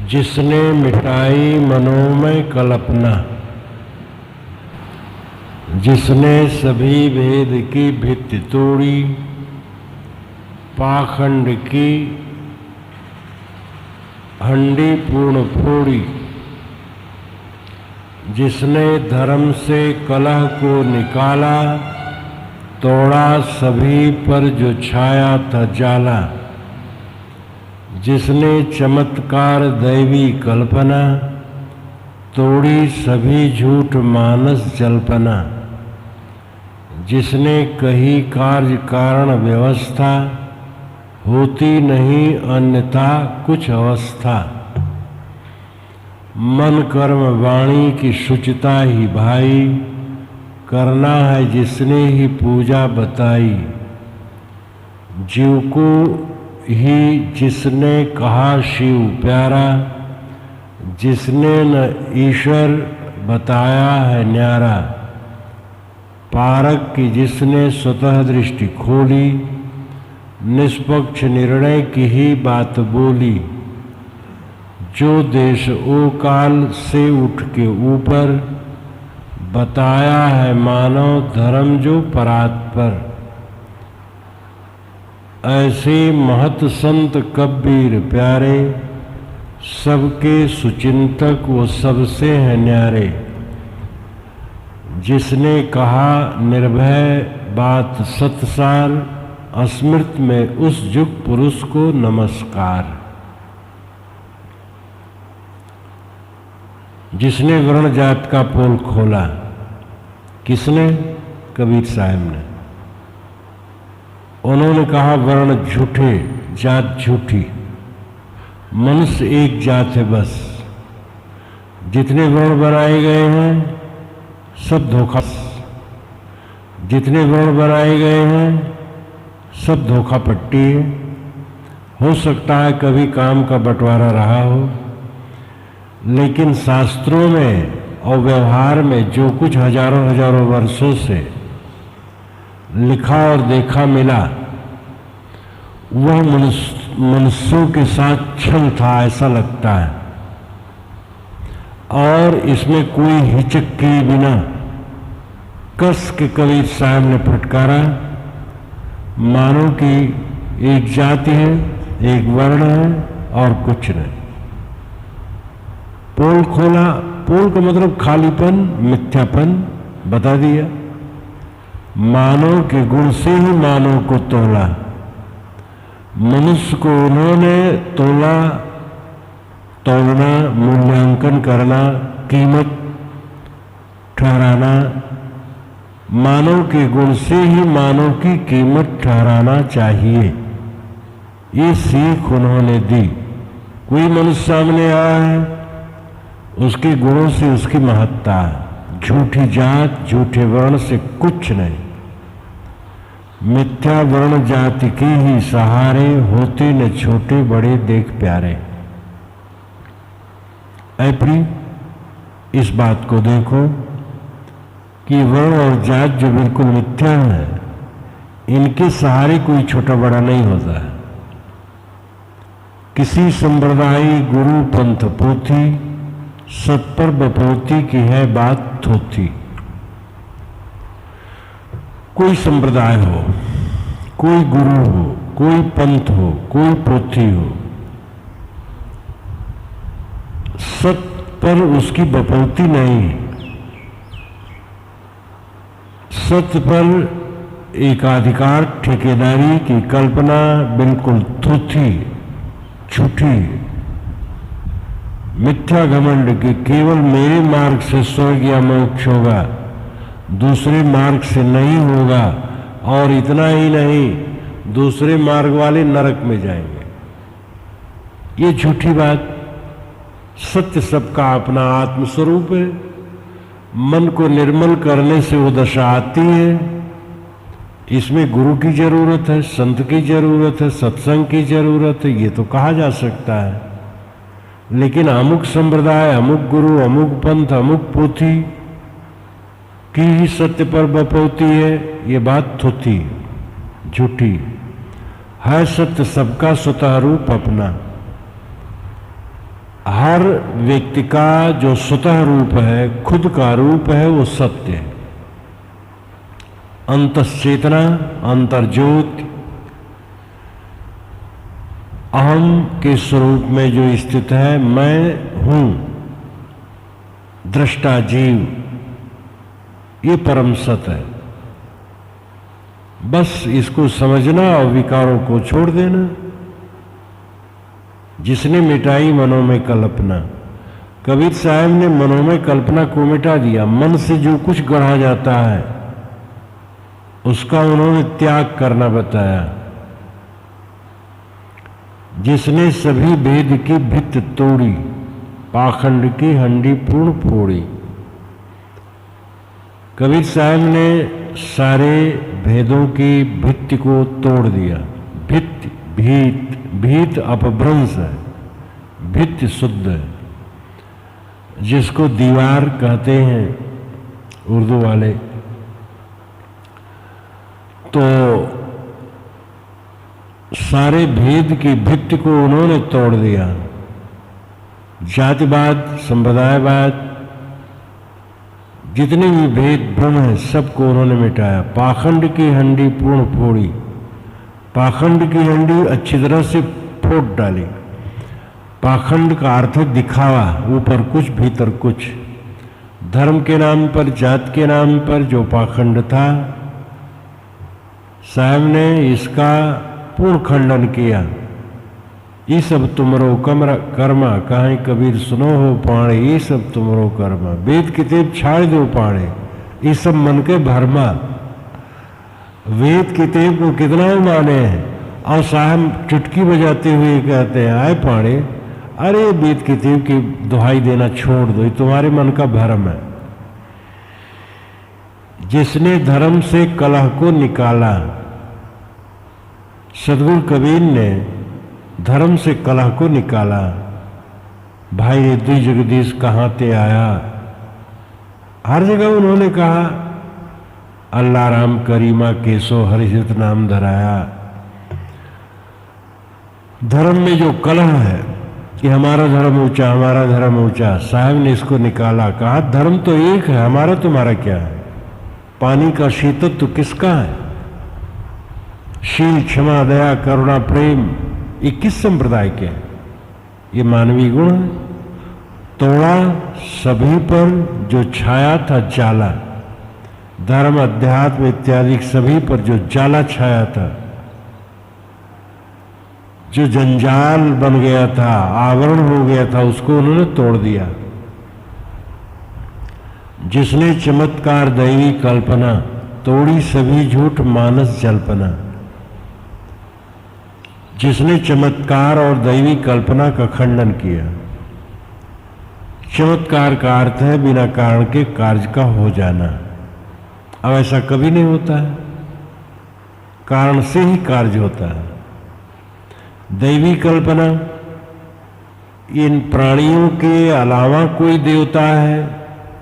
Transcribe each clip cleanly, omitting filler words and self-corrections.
जिसने मिटाई मनोमय कल्पना, जिसने सभी वेद की भित्ति तोड़ी, पाखंड की हंडी पूर्ण फोड़ी, जिसने धर्म से कलह को निकाला, तोड़ा सभी पर जो छाया था जाला, जिसने चमत्कार दैवी कल्पना, तोड़ी सभी झूठ मानस जल्पना, जिसने कही कार्य कारण व्यवस्था, होती नहीं अन्यथा कुछ अवस्था, मन कर्म वाणी की शुचिता ही भाई, करना है जिसने ही पूजा बताई, जीव को ही जिसने कहा शिव प्यारा, जिसने न ईश्वर बताया है न्यारा, पारक की जिसने स्वतः दृष्टि खोली, निष्पक्ष निर्णय की ही बात बोली, जो देश ओ काल से उठ के ऊपर, बताया है मानव धर्म जो परात पर, ऐसे महत संत कबीर प्यारे, सबके सुचिंतक वो सबसे हैं न्यारे, जिसने कहा निर्भय बात सतसार, अस्मृत में उस जुग पुरुष को नमस्कार। जिसने वर्ण जात का पोल खोला, किसने? कबीर साहब ने। उन्होंने कहा वर्ण झूठे, जात झूठी, मनुष्य एक जात है बस, जितने वर्ण बनाए गए हैं सब धोखा, जितने वर्ण बनाए गए हैं सब धोखा पट्टी है। हो सकता है कभी काम का बंटवारा रहा हो, लेकिन शास्त्रों में और व्यवहार में जो कुछ हजारों हजारों वर्षों से लिखा और देखा मिला, वह मनुष्यों के साथ छल था ऐसा लगता है। और इसमें कोई हिचक किए बिना कस के कबीर साहब ने फटकारा, मानो कि एक जाति है, एक वर्ण है और कुछ नहीं। पोल खोला, पोल का मतलब खालीपन, मिथ्यापन बता दिया। मानव के गुण से ही मानव को तोला, मनुष्य को उन्होंने तोला, तोलना, मूल्यांकन करना, कीमत ठहराना, मानव के गुण से ही मानव की कीमत ठहराना चाहिए, ये सीख उन्होंने दी। कोई मनुष्य सामने आया है, उसके गुणों से उसकी महत्ता, झूठी जात झूठे वर्ण से कुछ नहीं। मिथ्या वर्ण जाति के ही सहारे, होते न छोटे बड़े देख प्यारे। ऐ प्रिय, इस बात को देखो कि वर्ण और जात जो बिल्कुल मिथ्या है, इनके सहारे कोई छोटा बड़ा नहीं होता है। किसी संप्रदायी गुरु पंथ पोथी, सत्पर बपोती की है बात थोथी। कोई संप्रदाय हो, कोई गुरु हो, कोई पंथ हो, कोई पोथी हो, सत्य पर उसकी बपौती नहीं, सत्य पर एकाधिकार ठेकेदारी की कल्पना बिल्कुल थोथी, झूठी, मिथ्या घमंड के केवल मेरे मार्ग से स्वर्ग या मोक्ष होगा, दूसरे मार्ग से नहीं होगा, और इतना ही नहीं, दूसरे मार्ग वाले नरक में जाएंगे। ये झूठी बात। सत्य सबका अपना आत्मस्वरूप है। मन को निर्मल करने से वो दशा आती है। इसमें गुरु की जरूरत है, संत की जरूरत है, सत्संग की जरूरत है, ये तो कहा जा सकता है। लेकिन अमुक संप्रदाय, अमुक गुरु, अमुक पंथ, अमुक पोथी की ही सत्य पर बपौती है, ये बात थोथी, झूठी है। सत्य सबका स्वतः रूप अपना। हर व्यक्ति का जो स्वतः रूप है, खुद का रूप है, वो सत्य है। अंतश्चेतना, अंतर्ज्योति, अहम के स्वरूप में जो स्थित है, मैं हूं, दृष्टा जीव, ये परम सत्य है। बस इसको समझना और विकारों को छोड़ देना। जिसने मिटाई मनोमय कल्पना, कबीर साहब ने मनोमय कल्पना को मिटा दिया। मन से जो कुछ गढ़ा जाता है उसका उन्होंने त्याग करना बताया। जिसने सभी भेद की भित्त तोड़ी, पाखंड की हंडी पूर्ण फोड़ी। कबीर साहब ने सारे भेदों की भित्ति को तोड़ दिया। भित्ति, भीत, भीत अपभ्रंश है, भित्ति शुद्ध है, जिसको दीवार कहते हैं उर्दू वाले। तो सारे भेद की भित्ति को उन्होंने तोड़ दिया। जातिवाद, संप्रदायवाद, जितने भी भेद भ्रम है, सबको उन्होंने मिटाया। पाखंड की हंडी पूर्ण फोड़ी। पाखंड की हंडी अच्छी तरह से फोड़ डाली। पाखंड का अर्थ है दिखावा, ऊपर कुछ भीतर कुछ। धर्म के नाम पर, जात के नाम पर जो पाखंड था, साहब ने इसका पूर्ण खंडन किया। ये सब तुमरो कर्मा, कहीं कबीर सुनो हो पाणे, ये सब तुमरो कर्मा। वेद किताब छाड़ दो पाणे, ये सब मन के भरमा। वेद किताब को कितना माने हैं, और साहब चुटकी बजाते हुए कहते हैं, आए पाणे, अरे वेद किताब की दुहाई देना छोड़ दो, ये तुम्हारे मन का भ्रम है। जिसने धर्म से कलह को निकाला, सदगुरु कबीर ने धर्म से कलह को निकाला। भाई रे दुई जगदीश कहाँ ते आया, हर जगह उन्होंने कहा अल्लाह राम करीमा केसो हरिजित नाम धराया। धर्म में जो कलह है कि हमारा धर्म ऊंचा, हमारा धर्म ऊंचा, साहब ने इसको निकाला। कहा धर्म तो एक है, हमारा तुम्हारा क्या है। पानी का शीतत्व किसका है। शील, क्षमा, दया, करुणा, प्रेम, ये किस संप्रदाय के हैं। ये मानवीय गुण है। तोड़ा सभी पर जो छाया था जाला, धर्म, अध्यात्म इत्यादि सभी पर जो जाला छाया था, जो जंजाल बन गया था, आवरण हो गया था, उसको उन्होंने तोड़ दिया। जिसने चमत्कार दैवी कल्पना, तोड़ी सभी झूठ मानस जल्पना। जिसने चमत्कार और दैवी कल्पना का खंडन किया। चमत्कार का अर्थ है बिना कारण के कार्य का हो जाना। अब ऐसा कभी नहीं होता है, कारण से ही कार्य होता है। दैवी कल्पना, इन प्राणियों के अलावा कोई देवता है,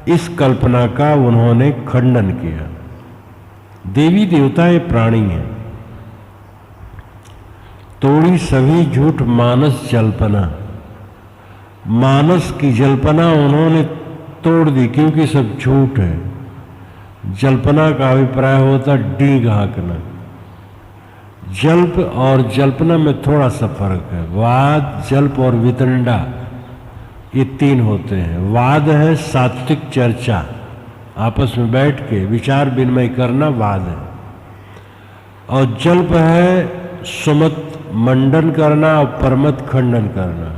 इस कल्पना का उन्होंने खंडन किया। देवी देवता ये प्राणी है। तोड़ी सभी झूठ मानस जल्पना, मानस की जल्पना उन्होंने तोड़ दी, क्योंकि सब झूठ है। जल्पना का अभिप्राय होता डीग हाँकना। जल्प और जल्पना में थोड़ा सा फर्क है। वाद, जल्प और वितंडा, ये तीन होते हैं। वाद है सात्विक चर्चा, आपस में बैठ के विचार विनिमय करना वाद है। और जल्प है सुमत मंडन करना और परमत खंडन करना।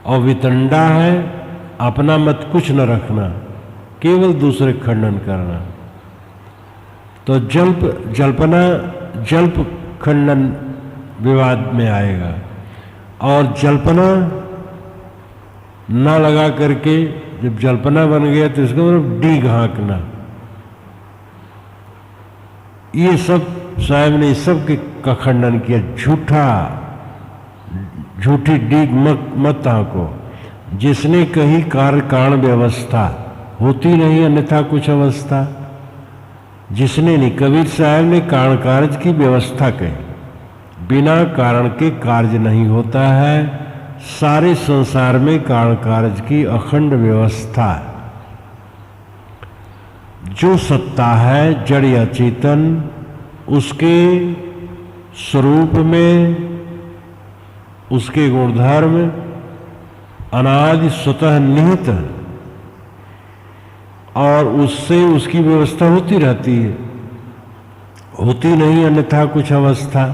और वितंडा है अपना मत कुछ न रखना, केवल दूसरे खंडन करना। तो जल्पना, जल्प खंडन विवाद में आएगा। और जल्पना ना लगा करके जब जल्पना बन गया तो इसका मतलब डीग हाँकना। ये सब साहब ने इस सब का खंडन किया। झूठी डीग मत हाँको। जिसने कही कार्य कारण व्यवस्था, होती नहीं अन्यथा कुछ अवस्था। जिसने नहीं, कबीर साहब ने कारण कार्य की व्यवस्था कही। बिना कारण के कार्य नहीं होता है। सारे संसार में कारण कार्य की अखंड व्यवस्था है। जो सत्ता है जड़ या चेतन, उसके स्वरूप में, उसके गुणधर्म अनादि स्वतः निहित है और उससे उसकी व्यवस्था होती रहती है। होती नहीं अन्यथा कुछ अवस्था।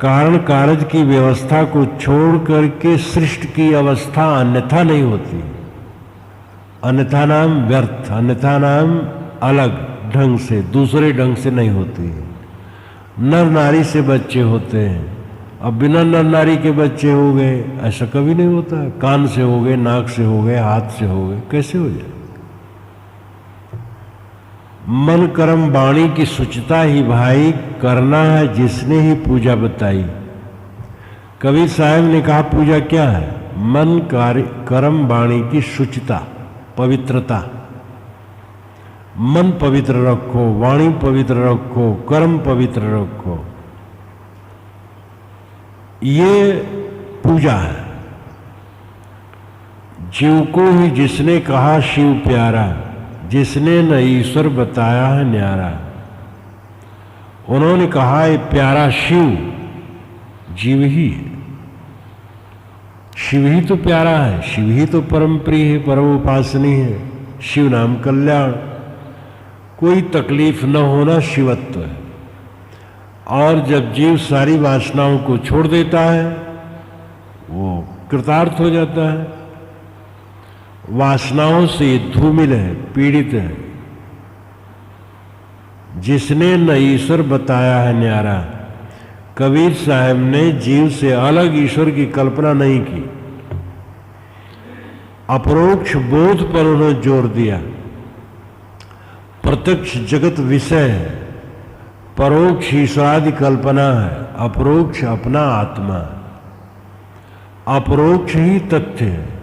कारण कार्य की व्यवस्था को छोड़ करके सृष्टि की अवस्था अन्यथा नहीं होती। अन्यथा नाम व्यर्थ, अन्यथा नाम अलग ढंग से, दूसरे ढंग से नहीं होती। नर नारी से बच्चे होते हैं, अब बिना नर नारी के बच्चे हो गए ऐसा कभी नहीं होता। कान से हो गए, नाक से हो गए, हाथ से हो गए, कैसे हो जाए? मन कर्म वाणी की शुचिता ही भाई करना है जिसने ही पूजा बताई। कबीर साहब ने कहा पूजा क्या है? मन कार्य कर्म वाणी की शुचिता, पवित्रता। मन पवित्र रखो, वाणी पवित्र रखो, कर्म पवित्र रखो, ये पूजा है। जीव को ही जिसने कहा शिव प्यारा, जिसने न ईश्वर बताया है न्यारा। उन्होंने कहा ये प्यारा शिव, जीव ही है। शिव ही तो प्यारा है, शिव ही तो परम प्रिय है, परम उपासनीय है। शिव नाम कल्याण, कोई तकलीफ न होना शिवत्व है। और जब जीव सारी वासनाओं को छोड़ देता है वो कृतार्थ हो जाता है। वासनाओं से धूमिल है, पीड़ित है। जिसने न ईश्वर बताया है न्यारा। कबीर साहब ने जीव से अलग ईश्वर की कल्पना नहीं की। अपरोक्ष बोध पर उन्होंने जोर दिया। प्रत्यक्ष जगत विषय है, परोक्ष ईश्वरादि कल्पना है, अपरोक्ष अपना आत्मा। अपरोक्ष ही तथ्य है।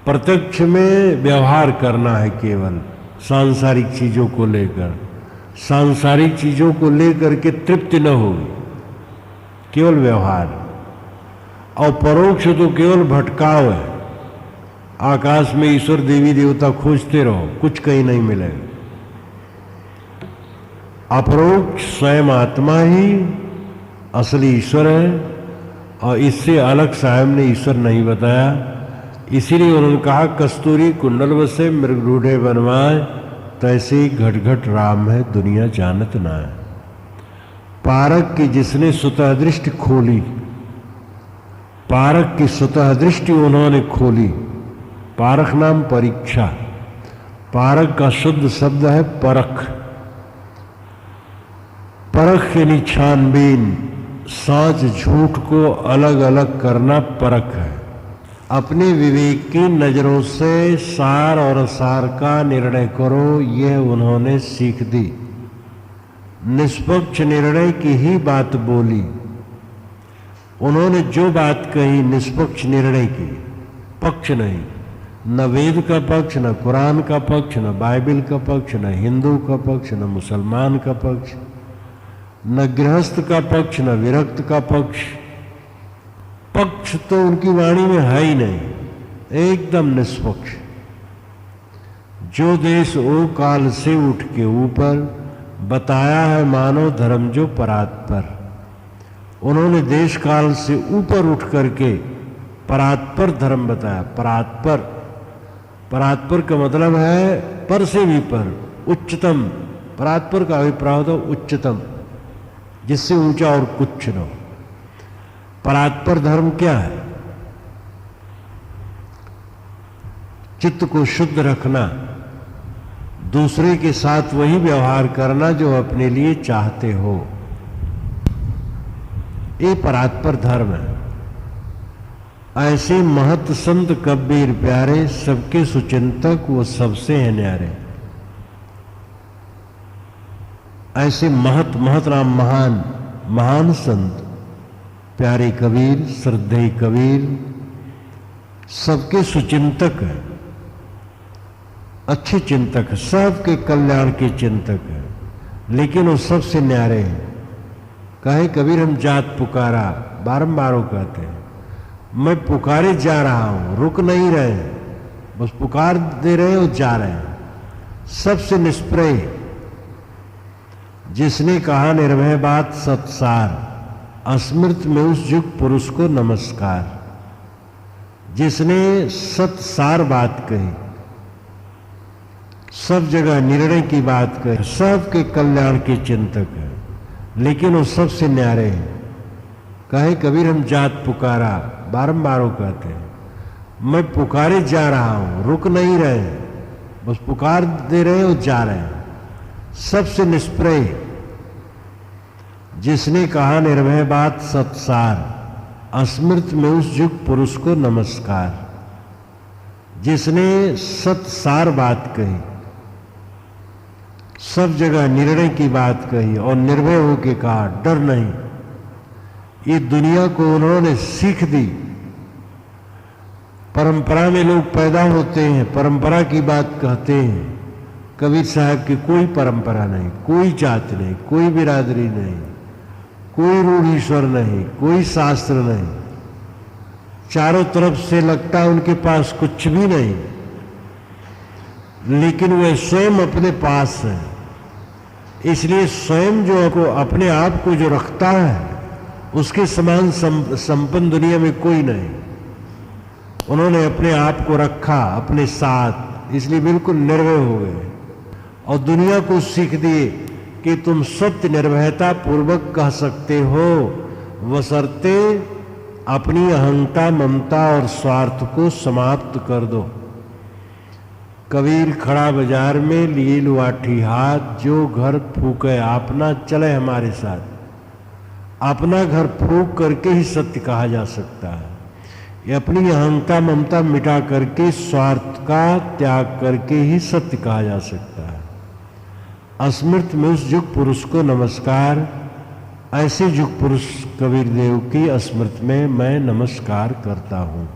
प्रत्यक्ष में व्यवहार करना है केवल सांसारिक चीजों को लेकर। सांसारिक चीजों को लेकर के तृप्ति न होगी, केवल व्यवहार। और परोक्ष तो केवल भटकाव है। आकाश में ईश्वर देवी देवता खोजते रहो, कुछ कहीं नहीं मिलेगा। अपरोक्ष स्वयं आत्मा ही असली ईश्वर है और इससे अलग साहब ने ईश्वर नहीं बताया। इसीलिए उन्होंने कहा कस्तूरी कुंडल बसे मृग रूढ़े बनवाए, तैसे ही घट घट राम है दुनिया जानत ना है। पारक की जिसने स्वतः दृष्टि खोली, पारक की स्वतः दृष्टि उन्होंने खोली। पारक नाम परीक्षा। पारक का शुद्ध शब्द है परख। परख यानी छानबीन, साच झूठ को अलग अलग करना परख है। अपने विवेक की नजरों से सार और असार का निर्णय करो, यह उन्होंने सीख दी। निष्पक्ष निर्णय की ही बात बोली। उन्होंने जो बात कही निष्पक्ष निर्णय की, पक्ष नहीं। न वेद का पक्ष, न कुरान का पक्ष, न बाइबल का पक्ष, न हिंदू का पक्ष, न मुसलमान का पक्ष, न गृहस्थ का पक्ष, न विरक्त का पक्ष। पक्ष तो उनकी वाणी में है ही नहीं, एकदम निष्पक्ष। जो देश ओ काल से उठ के ऊपर बताया है मानव धर्म जो परात्पर। उन्होंने देश काल से ऊपर उठ करके परात्पर धर्म बताया। परात्पर, परात्पर का मतलब है पर से भी पर, उच्चतम। परात्पर का अभिप्राय होता है उच्चतम, जिससे ऊंचा और कुछ न हो। परात्पर धर्म क्या है? चित्त को शुद्ध रखना, दूसरे के साथ वही व्यवहार करना जो अपने लिए चाहते हो, ये परात्पर धर्म है। ऐसे महत संत कबीर प्यारे, सबके सुचिंतक वो सबसे हैं न्यारे। ऐसे महत, महत नाम महान, महान संत प्यारे कबीर, श्रद्धेय कबीर सबके सुचिंतक है, अच्छे चिंतक, सबके कल्याण के चिंतक है। लेकिन वो सबसे न्यारे हैं। कहे कबीर हम जात पुकारा, बारंबार वो कहते हैं। मैं पुकारे जा रहा हूं, रुक नहीं रहे, बस पुकार दे रहे और जा रहे हैं। सबसे निष्प्रय जिसने कहा निर्भय बात सत्सार, अस्मृत में उस युग पुरुष को नमस्कार। जिसने सत्सार बात कही, सब जगह निर्णय की बात कही, सबके कल्याण के चिंतक है, लेकिन वो सबसे न्यारे हैं। कहे कबीर हम जात पुकारा, बारंबार वो कहते हैं, मैं पुकारे जा रहा हूं, रुक नहीं रहे, बस पुकार दे रहे और जा रहे हैं। सबसे निष्प्रय जिसने कहा निर्भय बात सत्सार, अस्मृत में उस युग पुरुष को नमस्कार। जिसने सत्सार बात कही, सब जगह निर्णय की बात कही और निर्भय होकर कहा डर नहीं। ये दुनिया को उन्होंने सीख दी। परंपरा में लोग पैदा होते हैं, परंपरा की बात कहते हैं। कबीर साहब की कोई परंपरा नहीं, कोई जात नहीं, कोई बिरादरी नहीं, कोई रूढ़ीश्वर नहीं, कोई शास्त्र नहीं। चारों तरफ से लगता है उनके पास कुछ भी नहीं, लेकिन वह स्वयं अपने पास है। इसलिए स्वयं जो को अपने आप को जो रखता है, उसके समान संपन्न दुनिया में कोई नहीं। उन्होंने अपने आप को रखा अपने साथ, इसलिए बिल्कुल निर्भय हो गए और दुनिया को सीख दिए कि तुम सत्य निर्भयता पूर्वक कह सकते हो, बशर्ते अपनी अहंता ममता और स्वार्थ को समाप्त कर दो। कबीर खड़ा बाजार में लिए लुआठी हाथ, जो घर फूके अपना चले हमारे साथ। अपना घर फूक करके ही सत्य कहा जा सकता है। ये अपनी अहंता ममता मिटा करके, स्वार्थ का त्याग करके ही सत्य कहा जा सकता है। अस्मृत में उस युग पुरुष को नमस्कार। ऐसे युग पुरुष कबीर देव की स्मृति में मैं नमस्कार करता हूँ।